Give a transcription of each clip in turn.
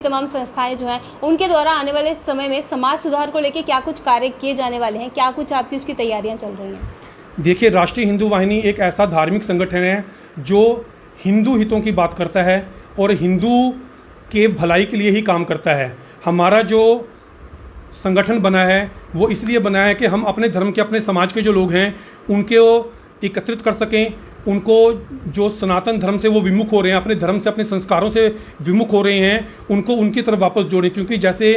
तमाम संस्थाएं जो हैं उनके द्वारा आने वाले समय में समाज सुधार को लेकर क्या कुछ कार्य किए जाने वाले हैं, क्या कुछ आपकी उसकी तैयारियां चल रही हैं? देखिए, राष्ट्रीय हिंदू वाहिनी एक ऐसा धार्मिक संगठन है जो हिंदू हितों की बात करता है और हिंदू के भलाई के लिए ही काम करता है। हमारा जो संगठन बना है वो इसलिए बना है कि हम अपने धर्म के, अपने समाज के जो लोग हैं उनको एकत्रित कर सकें, उनको जो सनातन धर्म से वो विमुख हो रहे हैं, अपने धर्म से, अपने संस्कारों से विमुख हो रहे हैं, उनको उनकी तरफ वापस जोड़ें। क्योंकि जैसे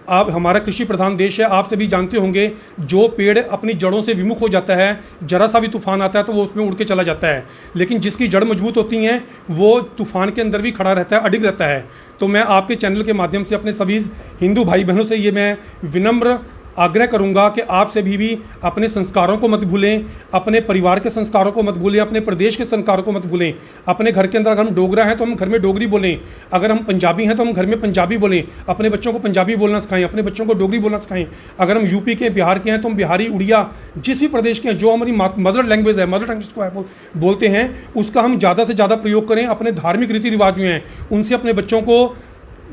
आप, हमारा कृषि प्रधान देश है, आप सभी जानते होंगे, जो पेड़ अपनी जड़ों से विमुख हो जाता है, जरा सा भी तूफान आता है तो वो उसमें उड़ के चला जाता है, लेकिन जिसकी जड़ मजबूत होती हैं वो तूफान के अंदर भी खड़ा रहता है, अडिग रहता है। तो मैं आपके चैनल के माध्यम से अपने सभी हिंदू भाई बहनों से ये मैं विनम्र आग्रह करूंगा कि आप सभी भी अपने संस्कारों को मत भूलें, अपने परिवार के संस्कारों को मत भूलें, अपने प्रदेश के संस्कारों को मत भूलें। अपने घर के अंदर अगर हम डोगरा हैं तो हम घर में डोगरी बोलें, अगर हम पंजाबी हैं तो हम घर में पंजाबी बोलें, अपने बच्चों को पंजाबी बोलना सिखाएं, अपने बच्चों को डोगरी बोलना सिखाएं। अगर हम यूपी के, बिहार के हैं तो हम बिहारी, उड़िया, जिस भी प्रदेश के हैं, जो हमारी मदर लैंग्वेज है, मदर टंग जिसको बोलते हैं, उसका हम ज़्यादा से ज़्यादा प्रयोग करें। अपने धार्मिक रीति रिवाज जो हैं उनसे अपने बच्चों को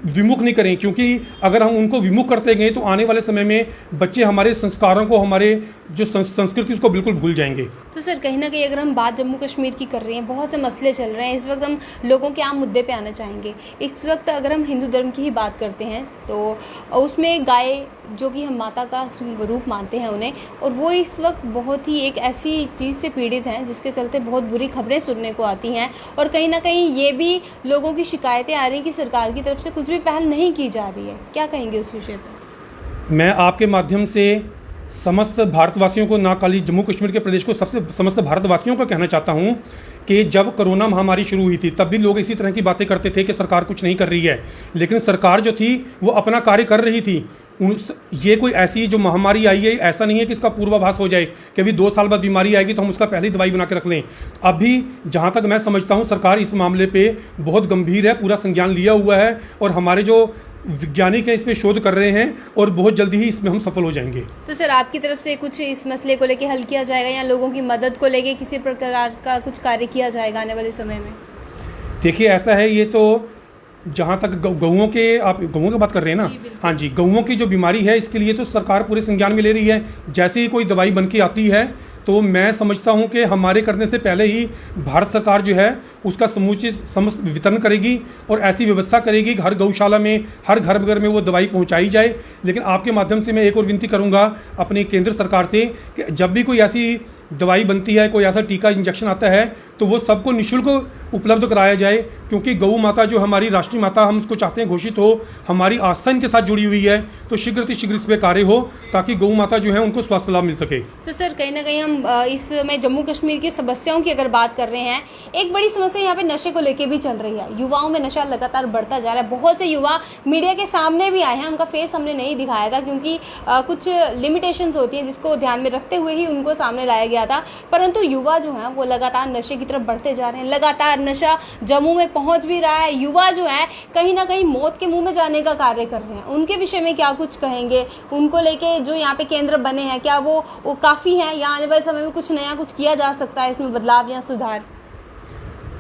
विमुख नहीं करें, क्योंकि अगर हम उनको विमुख करते गए तो आने वाले समय में बच्चे हमारे संस्कारों को, हमारे जो संस्कृति उसको बिल्कुल भूल जाएंगे। तो सर, कहीं ना कहीं अगर हम बात जम्मू कश्मीर की कर रहे हैं, बहुत से मसले चल रहे हैं इस वक्त, हम लोगों के आम मुद्दे पे आना चाहेंगे। इस वक्त अगर हम हिंदू धर्म की ही बात करते हैं तो उसमें गाय, जो कि हम माता का रूप मानते हैं उन्हें, और वो इस वक्त बहुत ही एक ऐसी चीज़ से पीड़ित हैं जिसके चलते बहुत बुरी खबरें सुनने को आती हैं, और कहीं ना कहीं ये भी लोगों की शिकायतें आ रही हैं कि सरकार की तरफ से कुछ भी पहल नहीं की जा रही है। क्या कहेंगे उस विषय पर? मैं आपके माध्यम से समस्त भारतवासियों को, ना खाली जम्मू कश्मीर के प्रदेश को, समस्त भारतवासियों को कहना चाहता हूं कि जब कोरोना महामारी शुरू हुई थी तब भी लोग इसी तरह की बातें करते थे कि सरकार कुछ नहीं कर रही है, लेकिन सरकार जो थी वो अपना कार्य कर रही थी। ये कोई ऐसी जो महामारी आई है, ऐसा नहीं है कि इसका पूर्वाभास हो जाए कि अभी 2 साल बाद बीमारी आएगी तो हम उसका पहले ही दवाई बना के रख लें। अभी जहाँ तक मैं समझता हूँ सरकार इस मामले पे बहुत गंभीर है, पूरा संज्ञान लिया हुआ है, और हमारे जो वैज्ञानिक हैं इस पे शोध कर रहे हैं और बहुत जल्दी ही इसमें हम सफल हो जाएंगे। तो सर, आपकी तरफ से कुछ इस मसले को लेकर हल किया जाएगा या लोगों की मदद को लेकर किसी प्रकार का कुछ कार्य किया जाएगा आने वाले समय में? देखिए, ऐसा है, ये तो जहाँ तक गऊओं के, आप गऊओं की बात कर रहे हैं ना? हाँ जी, गऊओं की जो बीमारी है इसके लिए तो सरकार पूरे संज्ञान में ले रही है। जैसे ही कोई दवाई बन के आती है तो मैं समझता हूँ कि हमारे करने से पहले ही भारत सरकार जो है उसका समस्त वितरण करेगी और ऐसी व्यवस्था करेगी कि हर गौशाला में, हर घर में वो दवाई पहुँचाई जाए। लेकिन आपके माध्यम से मैं एक और विनती करूँगा अपनी केंद्र सरकार से कि जब भी कोई ऐसी दवाई बनती है, कोई ऐसा टीका, इंजेक्शन आता है, तो वो सबको निःशुल्क उपलब्ध कराया जाए, क्योंकि गौ माता जो हमारी राष्ट्रीय माता हम उसको चाहते हैं घोषित हो, हमारी आस्था इनके साथ जुड़ी हुई है, तो शीघ्र से शीघ्र इस पर कार्य हो ताकि गौ माता जो है उनको स्वास्थ्य लाभ मिल सके। तो सर, कहीं ना कहीं हम इस समय जम्मू कश्मीर की समस्याओं की अगर बात कर रहे हैं, एक बड़ी समस्या यहाँ पे नशे को लेके भी चल रही है। युवाओं में नशा लगातार बढ़ता जा रहा है। बहुत से युवा मीडिया के सामने भी आए हैं, उनका फेस हमने नहीं दिखाया था क्योंकि कुछ लिमिटेशंस होती हैं जिसको ध्यान में रखते हुए ही उनको सामने लाया गया था, परंतु युवा जो है वो लगातार नशे की तरफ बढ़ते जा रहे हैं। लगातार नशा जम्मू में पहुंच भी रहा है। युवा जो है कहीं ना कहीं मौत के मुंह में जाने का कार्य कर रहे हैं। उनके विषय में क्या कुछ कहेंगे? उनको लेके जो यहाँ पे केंद्र बने हैं, क्या वो काफ़ी हैं या आने वाले समय में कुछ नया कुछ किया जा सकता है इसमें बदलाव या सुधार?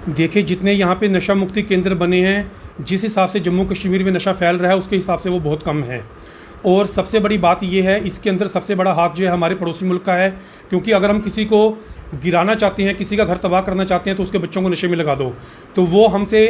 देखिए, जितने यहाँ पे नशा मुक्ति केंद्र बने हैं, जिस हिसाब से जम्मू कश्मीर में नशा फैल रहा है उसके हिसाब से वो बहुत कम है। और सबसे बड़ी बात ये है, इसके अंदर सबसे बड़ा हाथ जो है हमारे पड़ोसी मुल्क का है, क्योंकि अगर हम किसी को गिराना चाहते हैं, किसी का घर तबाह करना चाहते हैं, तो उसके बच्चों को नशे में लगा दो, तो वो हमसे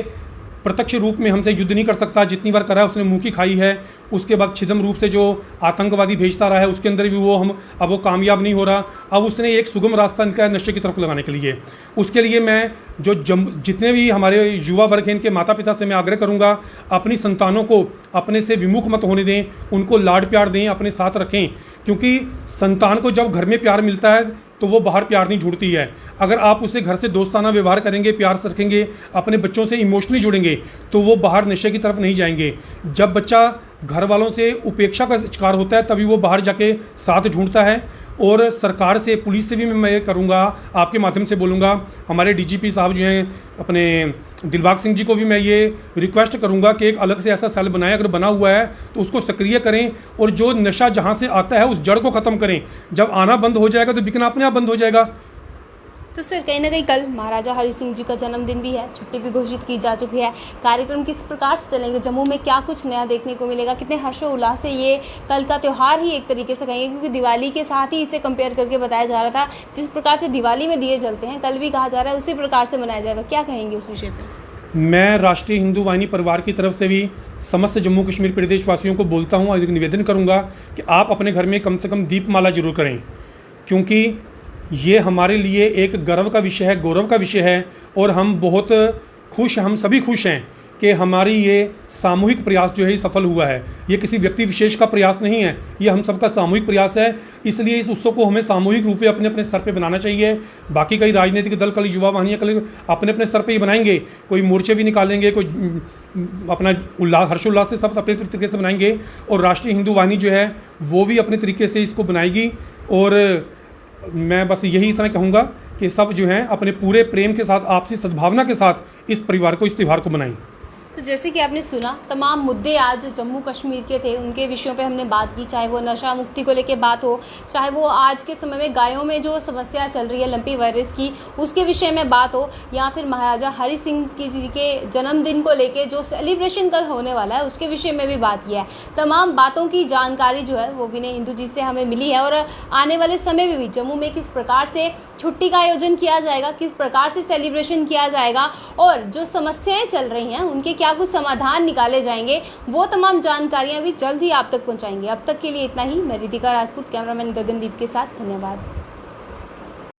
प्रत्यक्ष रूप में हमसे युद्ध नहीं कर सकता। जितनी बार करा है उसने मुंह की खाई है। उसके बाद छिदम रूप से जो आतंकवादी भेजता रहा है उसके अंदर भी अब वो कामयाब नहीं हो रहा। अब उसने एक सुगम रास्ता निकाला है नशे की तरफ लगाने के लिए। उसके लिए मैं जितने भी हमारे युवा वर्ग हैं, इनके माता पिता से मैं आग्रह करूंगा, अपनी संतानों को अपने से विमुख मत होने दें, उनको लाड प्यार दें, अपने साथ रखें, क्योंकि संतान को जब घर में प्यार मिलता है तो वो बाहर प्यार नहीं ढूंढती है। अगर आप उसे घर से दोस्ताना व्यवहार करेंगे, प्यार से रखेंगे, अपने बच्चों से इमोशनली जुड़ेंगे, तो वो बाहर नशे की तरफ नहीं जाएंगे। जब बच्चा घर वालों से उपेक्षा का शिकार होता है तभी वो बाहर जाके साथ ढूंढता है। और सरकार से, पुलिस से भी मैं करूँगा, आपके माध्यम से बोलूँगा, हमारे डीजीपी साहब जो हैं अपने दिलबाग सिंह जी को भी मैं ये रिक्वेस्ट करूँगा कि एक अलग से ऐसा सेल बनाएं, अगर बना हुआ है तो उसको सक्रिय करें और जो नशा जहाँ से आता है उस जड़ को ख़त्म करें। जब आना बंद हो जाएगा तो बिकना अपने आप बंद हो जाएगा। तो सर कहीं ना कहीं कल महाराजा हरि सिंह जी का जन्मदिन भी है, छुट्टी भी घोषित की जा चुकी है। कार्यक्रम किस प्रकार से चलेंगे, जम्मू में क्या कुछ नया देखने को मिलेगा, कितने हर्षोल्लास से ये कल का त्यौहार ही एक तरीके से कहेंगे, क्योंकि दिवाली के साथ ही इसे कंपेयर करके बताया जा रहा था। जिस प्रकार से दिवाली में दिए जलते हैं, कल भी कहा जा रहा है उसी प्रकार से मनाया जाएगा। क्या कहेंगे उस विषय पर? मैं राष्ट्रीय हिंदू वाहिनी परिवार की तरफ से भी समस्त जम्मू कश्मीर प्रदेश वासियों को बोलता हूँ और एक निवेदन करूँगा कि आप अपने घर में कम से कम दीपमाला जरूर करें, क्योंकि ये हमारे लिए एक गर्व का विषय है, गौरव का विषय है। और हम बहुत खुश, हम सभी खुश हैं कि हमारी ये सामूहिक प्रयास जो है सफल हुआ है। ये किसी व्यक्ति विशेष का प्रयास नहीं है, ये हम सबका सामूहिक प्रयास है। इसलिए इस उत्सव को हमें सामूहिक रूप से अपने अपने स्तर पे बनाना चाहिए। बाकी कई राजनीतिक दल, कल युवा वाहिनियाँ कल अपने अपने स्तर पे ही बनाएंगे, कोई मोर्चे भी निकालेंगे, कोई अपना उल्लास हर्षोल्लास से सब अपने तरीके से बनाएंगे। और राष्ट्रीय हिंदू वाहिनी जो है वो भी अपने तरीके से इसको बनाएगी। और मैं बस यही इतना कहूँगा कि सब जो हैं अपने पूरे प्रेम के साथ, आपसी सद्भावना के साथ इस परिवार को, इस त्यौहार को बनाएं। तो जैसे कि आपने सुना, तमाम मुद्दे आज जम्मू कश्मीर के थे, उनके विषयों पे हमने बात की। चाहे वो नशा मुक्ति को लेके बात हो, चाहे वो आज के समय में गायों में जो समस्या चल रही है लंपी वायरस की, उसके विषय में बात हो, या फिर महाराजा हरि सिंह जी के जन्मदिन को लेके जो सेलिब्रेशन कल होने वाला है उसके विषय में भी बात किया है। तमाम बातों की जानकारी जो है वो विनय हिंदू जी से हमें मिली है। और आने वाले समय में भी जम्मू में किस प्रकार से छुट्टी का आयोजन किया जाएगा, किस प्रकार से सेलिब्रेशन किया जाएगा, और जो समस्याएं चल रही हैं उनके क्या कुछ समाधान निकाले जाएंगे, वो तमाम जानकारियां भी जल्द ही आप तक पहुंचाएंगे। अब तक के लिए इतना ही। मैं रितिका राजपूत, कैमरामैन गगनदीप के साथ, धन्यवाद।